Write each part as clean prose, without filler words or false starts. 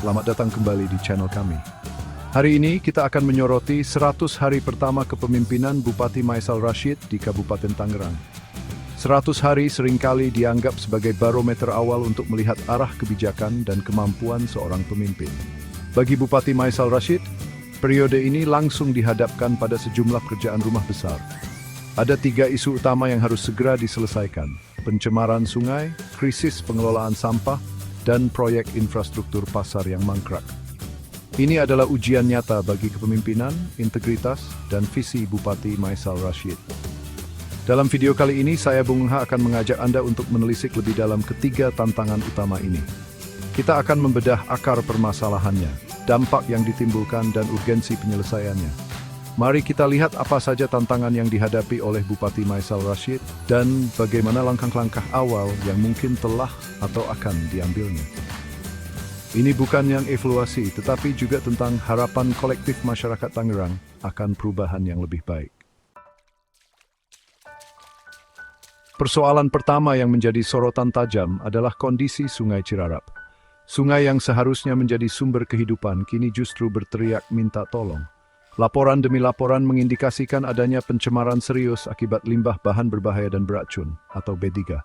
selamat datang kembali di channel kami. Hari ini kita akan menyoroti 100 hari pertama kepemimpinan Bupati Maisal Rashid di Kabupaten Tangerang. 100 hari seringkali dianggap sebagai barometer awal untuk melihat arah kebijakan dan kemampuan seorang pemimpin. Bagi Bupati Maisal Rashid, periode ini langsung dihadapkan pada sejumlah pekerjaan rumah besar. Ada 3 isu utama yang harus segera diselesaikan: pencemaran sungai, krisis pengelolaan sampah, dan proyek infrastruktur pasar yang mangkrak. Ini adalah ujian nyata bagi kepemimpinan, integritas, dan visi Bupati Maisal Rashid. Dalam video kali ini, saya Bung Ha akan mengajak Anda untuk menelisik lebih dalam ketiga tantangan utama ini. Kita akan membedah akar permasalahannya, dampak yang ditimbulkan, dan urgensi penyelesaiannya. Mari kita lihat apa saja tantangan yang dihadapi oleh Bupati Maisal Rashid dan bagaimana langkah-langkah awal yang mungkin telah atau akan diambilnya. Ini bukan yang evaluasi, tetapi juga tentang harapan kolektif masyarakat Tangerang akan perubahan yang lebih baik. Persoalan pertama yang menjadi sorotan tajam adalah kondisi Sungai Cirarap. Sungai yang seharusnya menjadi sumber kehidupan kini justru berteriak minta tolong. Laporan demi laporan mengindikasikan adanya pencemaran serius akibat limbah bahan berbahaya dan beracun, atau B3.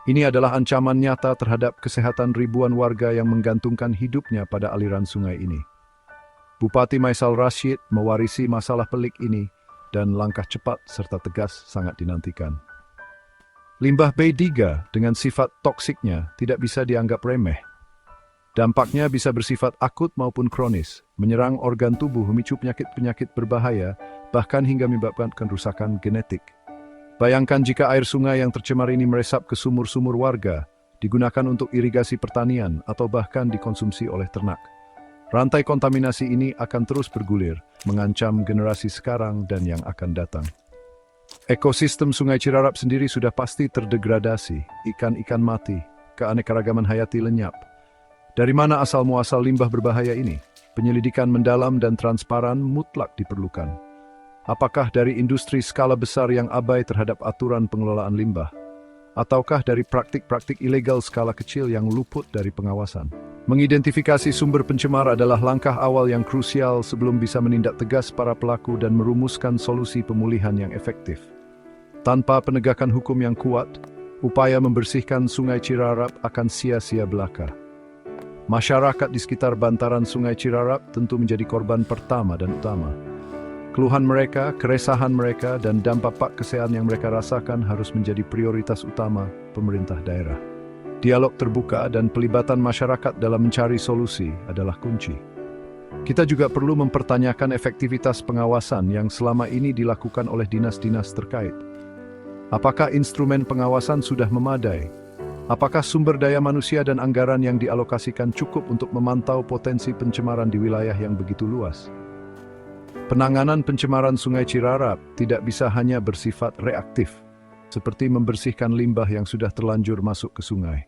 Ini adalah ancaman nyata terhadap kesehatan ribuan warga yang menggantungkan hidupnya pada aliran sungai ini. Bupati Maisal Rashid mewarisi masalah pelik ini, dan langkah cepat serta tegas sangat dinantikan. Limbah B3 dengan sifat toksiknya tidak bisa dianggap remeh. Dampaknya bisa bersifat akut maupun kronis, menyerang organ tubuh, memicu penyakit-penyakit berbahaya, bahkan hingga menyebabkan kerusakan genetik. Bayangkan jika air sungai yang tercemar ini meresap ke sumur-sumur warga, digunakan untuk irigasi pertanian, atau bahkan dikonsumsi oleh ternak. Rantai kontaminasi ini akan terus bergulir, mengancam generasi sekarang dan yang akan datang. Ekosistem Sungai Cirarap sendiri sudah pasti terdegradasi, ikan-ikan mati, keanekaragaman hayati lenyap. Dari mana asal-muasal limbah berbahaya ini? Penyelidikan mendalam dan transparan mutlak diperlukan. Apakah dari industri skala besar yang abai terhadap aturan pengelolaan limbah? Ataukah dari praktik-praktik ilegal skala kecil yang luput dari pengawasan? Mengidentifikasi sumber pencemar adalah langkah awal yang krusial sebelum bisa menindak tegas para pelaku dan merumuskan solusi pemulihan yang efektif. Tanpa penegakan hukum yang kuat, upaya membersihkan Sungai Cirarap akan sia-sia belaka. Masyarakat di sekitar bantaran Sungai Cirarap tentu menjadi korban pertama dan utama. Keluhan mereka, keresahan mereka, dan dampak kesehatan yang mereka rasakan harus menjadi prioritas utama pemerintah daerah. Dialog terbuka dan pelibatan masyarakat dalam mencari solusi adalah kunci. Kita juga perlu mempertanyakan efektivitas pengawasan yang selama ini dilakukan oleh dinas-dinas terkait. Apakah instrumen pengawasan sudah memadai? Apakah sumber daya manusia dan anggaran yang dialokasikan cukup untuk memantau potensi pencemaran di wilayah yang begitu luas? Penanganan pencemaran Sungai Cirarap tidak bisa hanya bersifat reaktif, seperti membersihkan limbah yang sudah terlanjur masuk ke sungai.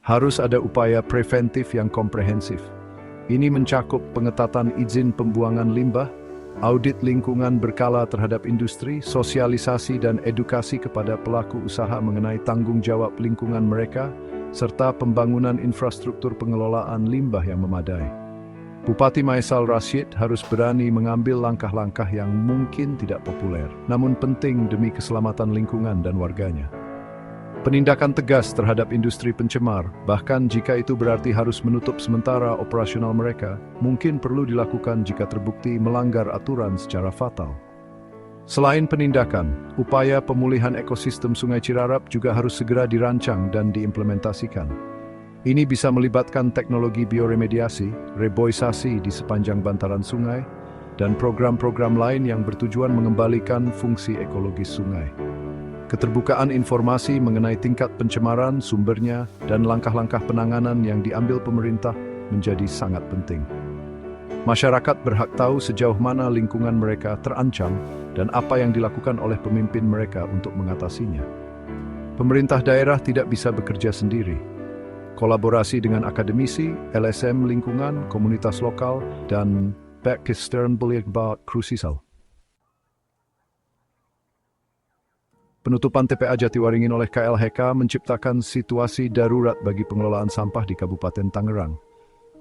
Harus ada upaya preventif yang komprehensif. Ini mencakup pengetatan izin pembuangan limbah, audit lingkungan berkala terhadap industri, sosialisasi dan edukasi kepada pelaku usaha mengenai tanggung jawab lingkungan mereka, serta pembangunan infrastruktur pengelolaan limbah yang memadai. Bupati Maisal Rashid harus berani mengambil langkah-langkah yang mungkin tidak populer, namun penting demi keselamatan lingkungan dan warganya. Penindakan tegas terhadap industri pencemar, bahkan jika itu berarti harus menutup sementara operasional mereka, mungkin perlu dilakukan jika terbukti melanggar aturan secara fatal. Selain penindakan, upaya pemulihan ekosistem Sungai Cirarap juga harus segera dirancang dan diimplementasikan. Ini bisa melibatkan teknologi bioremediasi, reboisasi di sepanjang bantaran sungai, dan program-program lain yang bertujuan mengembalikan fungsi ekologis sungai. Keterbukaan informasi mengenai tingkat pencemaran, sumbernya, dan langkah-langkah penanganan yang diambil pemerintah menjadi sangat penting. Masyarakat berhak tahu sejauh mana lingkungan mereka terancam dan apa yang dilakukan oleh pemimpin mereka untuk mengatasinya. Pemerintah daerah tidak bisa bekerja sendiri. Kolaborasi dengan akademisi, LSM lingkungan, komunitas lokal, dan Pakistan Beliau krusial. Penutupan TPA Jatiwaringin oleh KLHK menciptakan situasi darurat bagi pengelolaan sampah di Kabupaten Tangerang.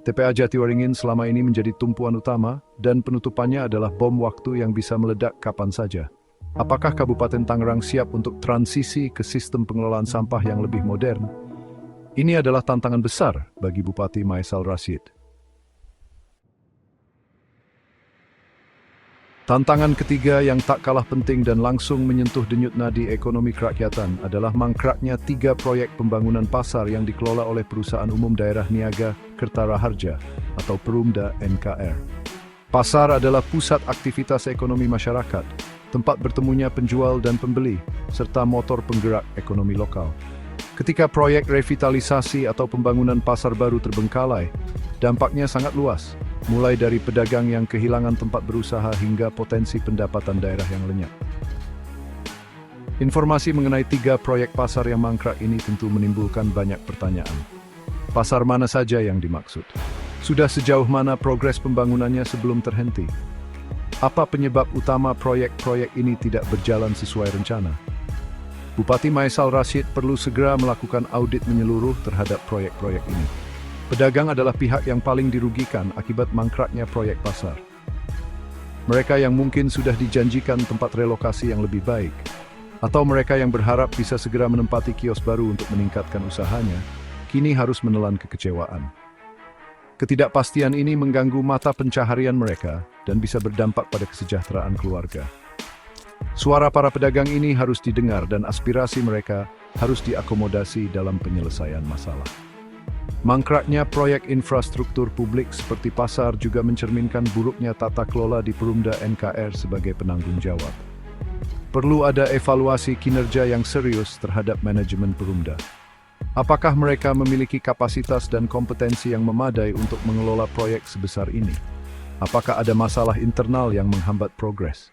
TPA Jatiwaringin selama ini menjadi tumpuan utama dan penutupannya adalah bom waktu yang bisa meledak kapan saja. Apakah Kabupaten Tangerang siap untuk transisi ke sistem pengelolaan sampah yang lebih modern? Ini adalah tantangan besar bagi Bupati Maesal Rashid. Tantangan ketiga yang tak kalah penting dan langsung menyentuh denyut nadi ekonomi kerakyatan adalah mangkraknya 3 proyek pembangunan pasar yang dikelola oleh Perusahaan Umum Daerah Niaga Kertaraharja atau Perumda NKR. Pasar adalah pusat aktivitas ekonomi masyarakat, tempat bertemunya penjual dan pembeli, serta motor penggerak ekonomi lokal. Ketika proyek revitalisasi atau pembangunan pasar baru terbengkalai, dampaknya sangat luas, mulai dari pedagang yang kehilangan tempat berusaha hingga potensi pendapatan daerah yang lenyap. Informasi mengenai 3 proyek pasar yang mangkrak ini tentu menimbulkan banyak pertanyaan. Pasar mana saja yang dimaksud? Sudah sejauh mana progres pembangunannya sebelum terhenti? Apa penyebab utama proyek-proyek ini tidak berjalan sesuai rencana? Bupati Maesal Rashid perlu segera melakukan audit menyeluruh terhadap proyek-proyek ini. Pedagang adalah pihak yang paling dirugikan akibat mangkraknya proyek pasar. Mereka yang mungkin sudah dijanjikan tempat relokasi yang lebih baik, atau mereka yang berharap bisa segera menempati kios baru untuk meningkatkan usahanya, kini harus menelan kekecewaan. Ketidakpastian ini mengganggu mata pencaharian mereka dan bisa berdampak pada kesejahteraan keluarga. Suara para pedagang ini harus didengar dan aspirasi mereka harus diakomodasi dalam penyelesaian masalah. Mangkraknya proyek infrastruktur publik seperti pasar juga mencerminkan buruknya tata kelola di Perumda NKR sebagai penanggung jawab. Perlu ada evaluasi kinerja yang serius terhadap manajemen Perumda. Apakah mereka memiliki kapasitas dan kompetensi yang memadai untuk mengelola proyek sebesar ini? Apakah ada masalah internal yang menghambat progres?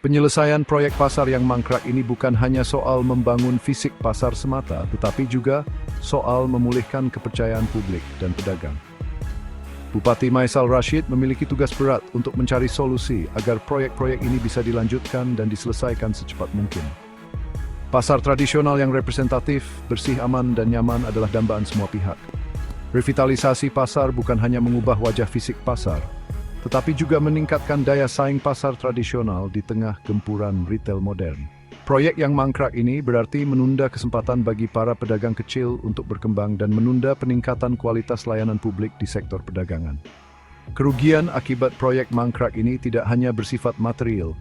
Penyelesaian proyek pasar yang mangkrak ini bukan hanya soal membangun fisik pasar semata, tetapi juga soal memulihkan kepercayaan publik dan pedagang. Bupati Maesal Rashid memiliki tugas berat untuk mencari solusi agar proyek-proyek ini bisa dilanjutkan dan diselesaikan secepat mungkin. Pasar tradisional yang representatif, bersih, aman, dan nyaman adalah dambaan semua pihak. Revitalisasi pasar bukan hanya mengubah wajah fisik pasar, tetapi juga meningkatkan daya saing pasar tradisional di tengah gempuran retail modern. Proyek yang mangkrak ini berarti menunda kesempatan bagi para pedagang kecil untuk berkembang dan menunda peningkatan kualitas layanan publik di sektor perdagangan. Kerugian akibat proyek mangkrak ini tidak hanya bersifat material,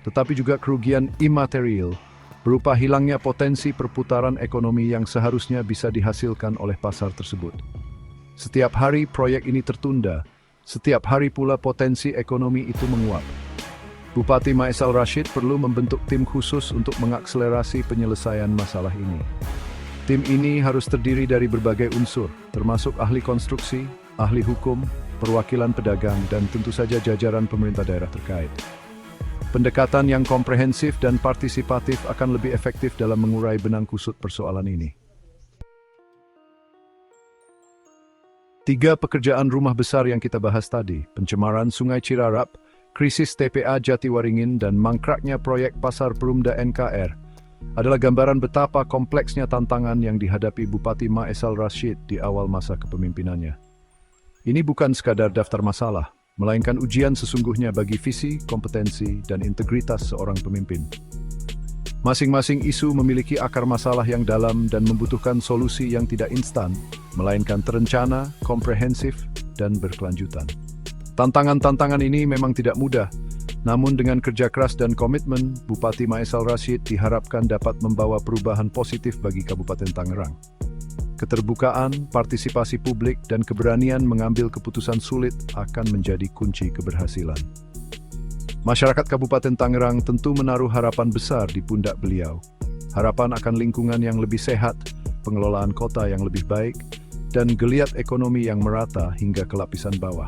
tetapi juga kerugian imaterial, berupa hilangnya potensi perputaran ekonomi yang seharusnya bisa dihasilkan oleh pasar tersebut. Setiap hari proyek ini tertunda, setiap hari pula potensi ekonomi itu menguap. Bupati Maesal Rashid perlu membentuk tim khusus untuk mengakselerasi penyelesaian masalah ini. Tim ini harus terdiri dari berbagai unsur, termasuk ahli konstruksi, ahli hukum, perwakilan pedagang, dan tentu saja jajaran pemerintah daerah terkait. Pendekatan yang komprehensif dan partisipatif akan lebih efektif dalam mengurai benang kusut persoalan ini. 3 pekerjaan rumah besar yang kita bahas tadi, pencemaran Sungai Cirarap, krisis TPA Jatiwaringin, dan mangkraknya proyek pasar Perumda NKR, adalah gambaran betapa kompleksnya tantangan yang dihadapi Bupati Maesal Rashid di awal masa kepemimpinannya. Ini bukan sekadar daftar masalah, melainkan ujian sesungguhnya bagi visi, kompetensi, dan integritas seorang pemimpin. Masing-masing isu memiliki akar masalah yang dalam dan membutuhkan solusi yang tidak instan, melainkan terencana, komprehensif, dan berkelanjutan. Tantangan-tantangan ini memang tidak mudah, namun dengan kerja keras dan komitmen, Bupati Maesal Rashid diharapkan dapat membawa perubahan positif bagi Kabupaten Tangerang. Keterbukaan, partisipasi publik, dan keberanian mengambil keputusan sulit akan menjadi kunci keberhasilan. Masyarakat Kabupaten Tangerang tentu menaruh harapan besar di pundak beliau. Harapan akan lingkungan yang lebih sehat, pengelolaan kota yang lebih baik, dan geliat ekonomi yang merata hingga ke lapisan bawah.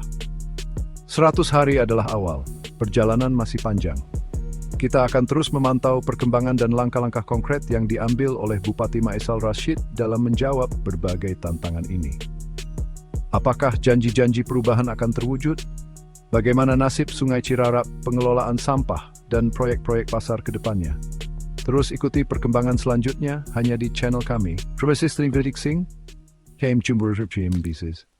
100 hari adalah awal, perjalanan masih panjang. Kita akan terus memantau perkembangan dan langkah-langkah konkret yang diambil oleh Bupati Maesal Rashid dalam menjawab berbagai tantangan ini. Apakah janji-janji perubahan akan terwujud? Bagaimana nasib Sungai Cirarap, pengelolaan sampah, dan proyek-proyek pasar ke depannya? Terus ikuti perkembangan selanjutnya hanya di channel kami. Terima kasih. Sampai jumpa di video selanjutnya.